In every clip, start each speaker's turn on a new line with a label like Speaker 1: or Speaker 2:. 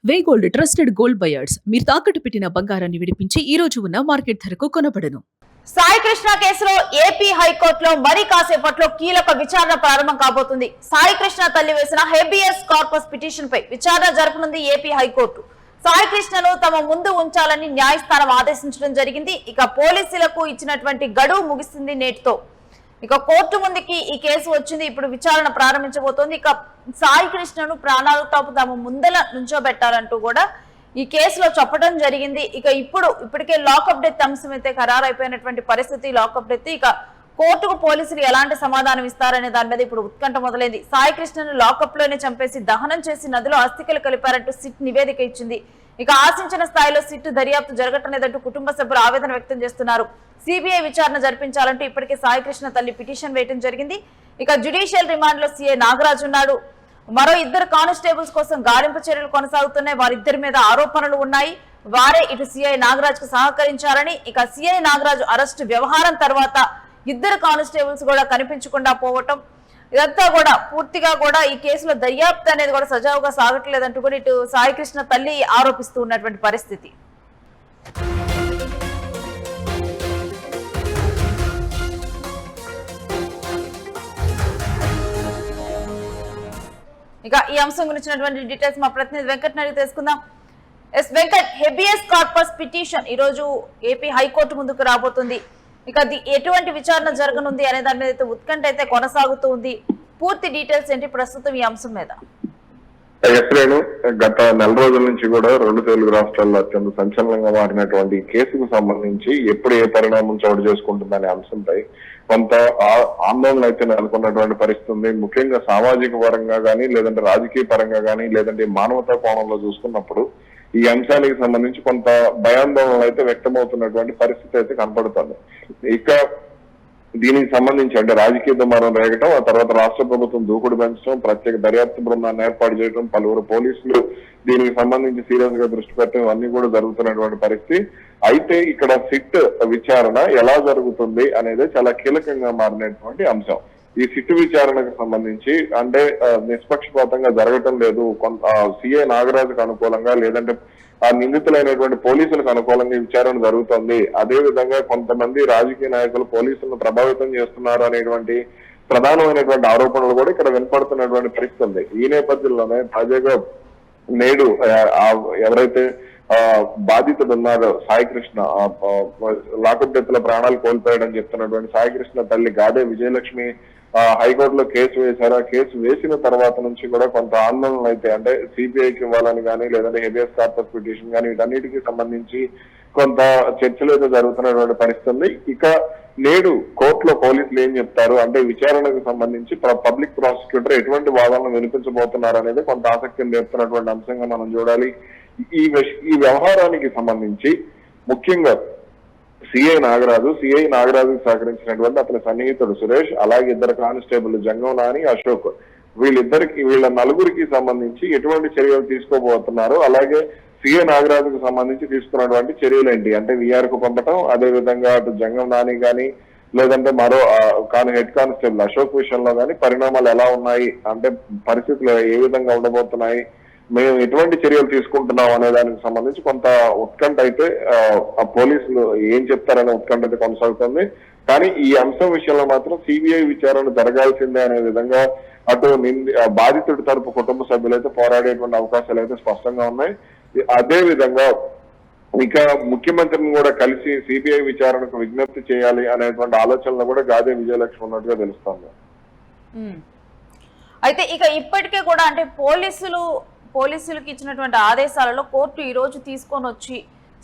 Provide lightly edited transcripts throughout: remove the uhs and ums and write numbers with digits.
Speaker 1: వే gold trusted gold buyers మీరు తాకట్టు పెట్టిన బంగారాన్ని విడిపించి ఈ రోజు ఉన్న మార్కెట్ ధరకు కొనబడను.
Speaker 2: సాయి కృష్ణ కేసులో ఏపీ హైకోర్టులో మరి కాసేపట్లో కీలక విచారణ ప్రారంభం కాబోతుంది. సాయి కృష్ణ తల్లి వేసిన హెబియస్ కార్పస్ పిటిషన్ పై విచారణ జరపనుంది ఏపీ హైకోర్టు. సాయి కృష్ణను తమ ముందు ఉంచాలని న్యాయస్థానం ఆదేశించడం జరిగింది. ఇక పోలీసులకు ఇచ్చినటువంటి గడువు ముగిసింది నేటితో. ఇక కోర్టు ముందుకి ఈ కేసు వచ్చింది. ఇప్పుడు విచారణ ప్రారంభించబోతోంది. ఇక సాయి కృష్ణను ప్రాణాలతో తమ ముందల నుంచోబెట్టాలంటూ కూడా ఈ కేసులో చెప్పడం జరిగింది. ఇక ఇప్పటికే లాకప్ డెత్ అంశం అయితే ఖరారు అయిపోయినటువంటి పరిస్థితి. లాకప్ డెత్ ఇక కోర్టుకు పోలీసులు ఎలాంటి సమాధానం ఇస్తారనే దాని మీద ఇప్పుడు ఉత్కంఠ మొదలైంది. సాయి కృష్ణను లాకప్ లోనే చంపేసి దహనం చేసి నదిలో అస్థికలు కలిపారంటూ సిట్ నివేదిక ఇచ్చింది. ఇక ఆశించిన స్థాయిలో సిట్ దర్యాప్తు జరగటం లేదంటూ కుటుంబ సభ్యులు ఆవేదన వ్యక్తం చేస్తున్నారు. సిబిఐ విచారణ జరిపించాలంటూ ఇప్పటికే సాయి కృష్ణ తల్లి పిటిషన్ వేయడం జరిగింది. ఇక జ్యుడిషియల్ రిమాండ్ లో సిఐ నాగరాజు ఉన్నాడు. మరో ఇద్దరు కానిస్టేబుల్స్ కోసం గాలింపు చర్యలు కొనసాగుతున్నాయి. వారిద్దరి మీద ఆరోపణలు ఉన్నాయి. వారే ఇటు సిఐ నాగరాజ్ కు సహకరించారని, ఇక సిఐ నాగరాజు అరెస్టు వ్యవహారం తర్వాత ఇద్దరు కానిస్టేబుల్స్ కూడా కనిపించకుండా పోవటం, ఇదంతా కూడా పూర్తిగా కూడా ఈ కేసులో దర్యాప్తు అనేది కూడా సజావుగా సాగట్లేదంటూ కూడా ఇటు సాయి కృష్ణ తల్లి ఆరోపిస్తూ ఉన్నటువంటి పరిస్థితి. ఇక ఈ అంశం గురించినటువంటి డీటెయిల్స్ మా ప్రతినిధి వెంకట్ అడిగి తెలుసుకుందాం. Yes Venkat, habeas corpus petition ఈ రోజు ఏపీ హైకోర్టు ముందుకు రాబోతుంది. ఇక ఎటువంటి విచారణ జరగనుంది అనే దాని మీద అయితే ఉత్కంఠ అయితే కొనసాగుతూ ఉంది. పూర్తి డీటెయిల్స్ ఏంటి ప్రస్తుతం ఈ అంశం మీద?
Speaker 3: గత నెల రోజుల నుంచి కూడా రెండు తెలుగు రాష్ట్రాల్లో అత్యంత సంచలనంగా మారినటువంటి కేసుకు సంబంధించి ఎప్పుడు ఏ పరిణామం చోటు చేసుకుంటుందనే అంశంపై కొంత ఆందోళన అయితే నెలకొన్నటువంటి పరిస్థితి ఉంది. ముఖ్యంగా సామాజిక పరంగా కానీ, లేదంటే రాజకీయ పరంగా కానీ, లేదంటే మానవతా కోణంలో చూసుకున్నప్పుడు ఈ అంశానికి సంబంధించి కొంత భయాందోళనలు అయితే వ్యక్తమవుతున్నటువంటి పరిస్థితి అయితే కనపడుతుంది. ఇక దీనికి సంబంధించి అంటే రాజకీయ దుమారం రేగటం, ఆ తర్వాత రాష్ట్ర ప్రభుత్వం దూకుడు పెంచడం, ప్రత్యేక దర్యాప్తు బృందాన్ని ఏర్పాటు చేయడం, పలువురు పోలీసులు దీనికి సంబంధించి సీరియస్ గా దృష్టి పెట్టడం, ఇవన్నీ కూడా జరుగుతున్నటువంటి పరిస్థితి. అయితే ఇక్కడ సిట్ విచారణ ఎలా జరుగుతుంది అనేది చాలా కీలకంగా మారినటువంటి అంశం. ఈ సిట్ విచారణకు సంబంధించి అంటే నిష్పక్షపాతంగా జరగటం లేదు. కొంత సిఐ నాగరాజుకు అనుకూలంగా, లేదంటే ఆ నిందితులైనటువంటి పోలీసులకు అనుకూలంగా విచారణ జరుగుతుంది. అదే విధంగా కొంతమంది రాజకీయ నాయకులు పోలీసులను ప్రభావితం చేస్తున్నారు అనేటువంటి ప్రధానమైనటువంటి ఆరోపణలు కూడా ఇక్కడ వినపడుతున్నటువంటి పరిస్థితి ఉంది. ఈ నేపథ్యంలోనే తాజాగా నేడు ఎవరైతే బాధితుడు ఉన్నారో సాయి కృష్ణ, లాకప్ డెత్ లో ప్రాణాలు కోల్పోయాడని చెప్తున్నటువంటి సాయి కృష్ణ తల్లి గాదే విజయలక్ష్మి హైకోర్టులో కేసు వేశారు. ఆ కేసు వేసిన తర్వాత నుంచి కూడా కొంత ఆందోళనలు అయితే అంటే సిబిఐకి ఇవ్వాలని కానీ, లేదంటే హెబియస్ కార్పస్ పిటిషన్ కానీ, వీటన్నిటికీ సంబంధించి కొంత చర్చలు అయితే జరుగుతున్నటువంటి పరిస్థితి ఉంది. ఇక నేడు కోర్టులో పోలీసులు ఏం చెప్తారు అంటే విచారణకు సంబంధించి పబ్లిక్ ప్రాసిక్యూటర్ ఎటువంటి వాదనలు వినిపించబోతున్నారు అనేది కొంత ఆసక్తిని రేపుతున్నటువంటి అంశంగా మనం చూడాలి. ఈ వ్యవహారానికి సంబంధించి ముఖ్యంగా సిఐ నాగరాజుకు సహకరించినటువంటి అతని సన్నిహితుడు సురేష్, అలాగే ఇద్దరు కానిస్టేబుల్ జంగం నాని, అశోక్, వీళ్ళ నలుగురికి సంబంధించి ఎటువంటి చర్యలు తీసుకోబోతున్నారు, అలాగే సిఐ నాగరాజుకు సంబంధించి తీసుకున్నటువంటి చర్యలు ఏంటి అంటే విఆర్ కు పంపటం, అదే విధంగా అటు జంగం నాని కానీ, లేదంటే మరో హెడ్ కానిస్టేబుల్ అశోక్ విషయంలో కానీ పరిణామాలు ఎలా ఉన్నాయి అంటే పరిస్థితులు ఏ విధంగా ఉండబోతున్నాయి, మేము ఎటువంటి చర్యలు తీసుకుంటున్నాం అనే దానికి సంబంధించి కొంత ఉత్కంఠ అయితే పోలీసులు ఏం చెప్తారనే ఉత్కంఠ అయితే కొనసాగుతుంది. కానీ ఈ అంశం విషయంలో మాత్రం సిబిఐ విచారణ జరగాల్సిందే అనే విధంగా అటు బాధితుడి తరపు కుటుంబ సభ్యులు అయితే పోరాడేటువంటి అవకాశాలు అయితే స్పష్టంగా ఉన్నాయి. అదే విధంగా ఇక ముఖ్యమంత్రిని కూడా కలిసి సిబిఐ విచారణకు విజ్ఞప్తి చేయాలి అనేటువంటి ఆలోచనలు కూడా గాదే విజయలక్ష్మి ఉన్నట్టుగా తెలుస్తోంది.
Speaker 2: అయితే ఇక ఇప్పటికే కూడా అంటే పోలీసులకు ఇచ్చినటువంటి ఆదేశాలలో కోర్టు ఈ రోజు తీసుకొని వచ్చి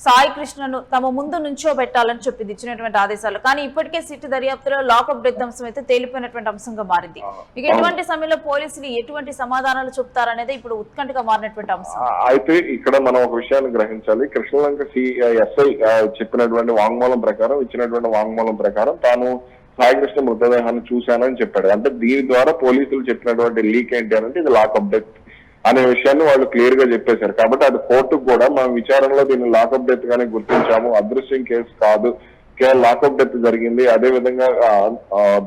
Speaker 2: సాయి కృష్ణను తమ ముందు నుంచోబెట్టాలని చెప్పింది ఇచ్చినటువంటి ఆదేశాలు. కానీ ఇప్పటికే సిట్ దర్యాప్తులో లాకప్ డెత్ అంశం అయితే తేలిపోయినటువంటి అంశంగా మారింది. ఇక ఎటువంటి సమయంలో పోలీసులు ఎటువంటి సమాధానాలు చెప్తారనేది ఇప్పుడు ఉత్కంఠగా మారినటువంటి అంశం.
Speaker 3: అయితే ఇక్కడ మనం ఒక విషయాన్ని గ్రహించాలి. కృష్ణలంక ఎస్ఐ చెప్పినటువంటి వాంగ్మూలం ప్రకారం, ఇచ్చినటువంటి వాంగ్మూలం ప్రకారం తాను సాయి కృష్ణ మృతదేహాన్ని చూశానని చెప్పాడు. అంటే దీని ద్వారా పోలీసులు చెప్పినటువంటి లీక్ ఏంటి అంటే ఇది లాకప్ డెత్ అనే విషయాన్ని వాళ్ళు క్లియర్ గా చెప్పేశారు. కాబట్టి అది కోర్టుకు కూడా మనం విచారణలో దీన్ని లాకప్ డెత్ గానే గుర్తించాము, అదృశ్యం కేసు కాదు, కేవలం లాకప్ డెత్ జరిగింది. అదే విధంగా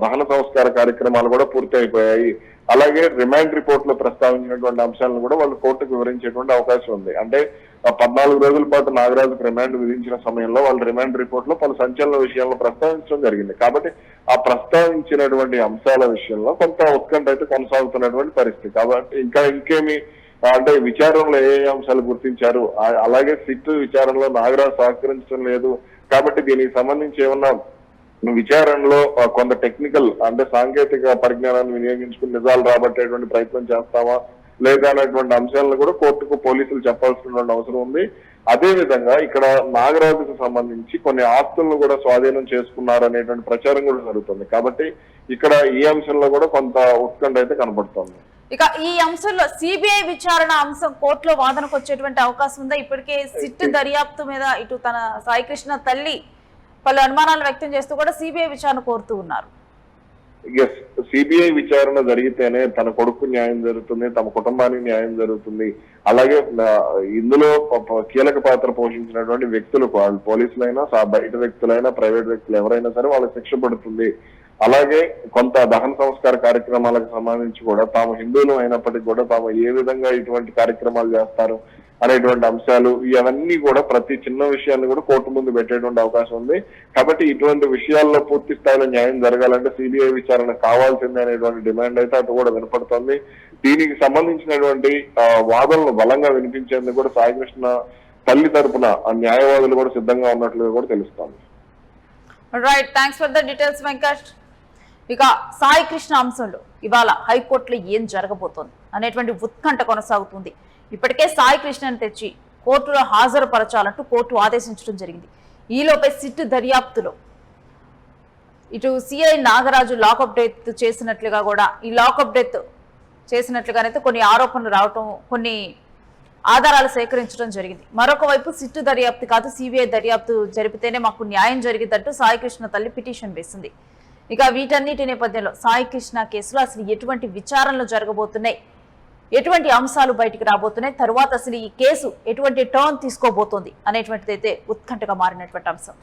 Speaker 3: దహన సంస్కార కార్యక్రమాలు కూడా పూర్తి అయిపోయాయి. అలాగే రిమాండ్ రిపోర్ట్ లో ప్రస్తావించినటువంటి అంశాలను కూడా వాళ్ళు కోర్టుకు వివరించేటువంటి అవకాశం ఉంది. అంటే 14 రోజుల పాటు నాగరాజుకు రిమాండ్ విధించిన సమయంలో వాళ్ళు రిమాండ్ రిపోర్ట్ లో పలు సంచలన విషయాలను ప్రస్తావించడం జరిగింది. కాబట్టి ఆ ప్రస్తావించినటువంటి అంశాల విషయంలో కొంత ఉత్కంఠ అయితే కొనసాగుతున్నటువంటి పరిస్థితి. కాబట్టి ఇంకేమి అంటే విచారణలో ఏ అంశాలు గుర్తించారు, అలాగే సిట్ విచారణలో నాగరాజు సహకరించడం లేదు కాబట్టి దీనికి సంబంధించి ఏమన్నా విచారణలో కొంత టెక్నికల్ అంటే సాంకేతిక పరిజ్ఞానాన్ని వినియోగించుకుని నిజాలు రాబట్టేటువంటి ప్రయత్నం చేస్తామా లేదా అనేటువంటి అంశాలను కూడా కోర్టుకు పోలీసులు చెప్పాల్సినటువంటి అవసరం ఉంది. అదే విధంగా ఇక్కడ నాగరాజుకు సంబంధించి కొన్ని ఆస్తులను కూడా స్వాధీనం చేసుకున్నారు అనేటువంటి ప్రచారం కూడా జరుగుతుంది. కాబట్టి ఇక్కడ ఈ అంశంలో కూడా కొంత ఉత్కంఠ అయితే కనబడుతుంది.
Speaker 2: ఇక ఈ అంశంలో సిబిఐ విచారణ అంశం కోర్టులో వాదనకు వచ్చేటువంటి అవకాశం ఉందా? ఇప్పటికే సిట్ దర్యాప్తు మీద ఇటు తన సాయికృష్ణ తల్లి పలు అనుమానాలు వ్యక్తం చేస్తూ కూడా సిబిఐ విచారణ కోరుతూ ఉన్నారు.
Speaker 3: ఎస్, సిబిఐ విచారణ జరిగితేనే తన కొడుకు న్యాయం జరుగుతుంది, తమ కుటుంబానికి న్యాయం జరుగుతుంది. అలాగే ఇందులో కీలక పాత్ర పోషించినటువంటి వ్యక్తులు, వాళ్ళు పోలీసులైనా బయట వ్యక్తులైనా ప్రైవేట్ వ్యక్తులు ఎవరైనా సరే వాళ్ళకి శిక్ష పడుతుంది. అలాగే కొంత దహన సంస్కార కార్యక్రమాలకు సంబంధించి కూడా తాము హిందువులు అయినప్పటికీ కూడా తాము ఏ విధంగా ఇటువంటి కార్యక్రమాలు చేస్తారు అనేటువంటి అంశాలు ఇవన్నీ కూడా ప్రతి చిన్న విషయాన్ని కూడా కోర్టు ముందు పెట్టేటువంటి అవకాశం ఉంది. కాబట్టి ఇటువంటి విషయాల్లో పూర్తి స్థాయిలో న్యాయం జరగాలంటే సిబిఐ విచారణ కావాల్సిందే అనేటువంటి డిమాండ్ అయితే అటు కూడా వినపడుతుంది. దీనికి సంబంధించినటువంటి వాదనలు బలంగా వినిపించేందుకు కూడా సాయికృష్ణ తల్లి తరపున న్యాయవాదులు కూడా సిద్ధంగా ఉన్నట్లుగా కూడా తెలుస్తోంది.
Speaker 2: Right, thanks for the details Venkat. ఇక సాయికృష్ణ అంశంలో ఇవాళ హైకోర్టులో ఏం జరగబోతోంది అనేటువంటి ఉత్కంఠ కొనసాగుతుంది. ఇప్పటికే సాయికృష్ణను తెచ్చి కోర్టులో హాజరుపరచాలంటూ కోర్టు ఆదేశించడం జరిగింది. ఈలోపై సిట్ దర్యాప్తులో ఇటు సిఐ నాగరాజు లాకప్ డెత్ చేసినట్లుగా కూడా ఈ లాకప్ డెత్ చేసినట్లుగానైతే కొన్ని ఆరోపణలు రావటం, కొన్ని ఆధారాలు సేకరించడం జరిగింది. మరొక వైపు సిట్ దర్యాప్తు కాదు సిబిఐ దర్యాప్తు జరిపితేనే మాకు న్యాయం జరిగిందంటూ సాయికృష్ణ తల్లి పిటిషన్ వేసింది. ఇక వీటన్నిటి నేపథ్యంలో సాయికృష్ణ కేసులో అసలు ఎటువంటి విచారణలు జరగబోతున్నాయి, ఎటువంటి అంశాలు బయటికి రాబోతున్నాయి, తరువాత అసలు ఈ కేసు ఎటువంటి టర్న్ తీసుకోబోతోంది అనేటువంటిది అయితే ఉత్కంఠగా మారినటువంటి అంశం.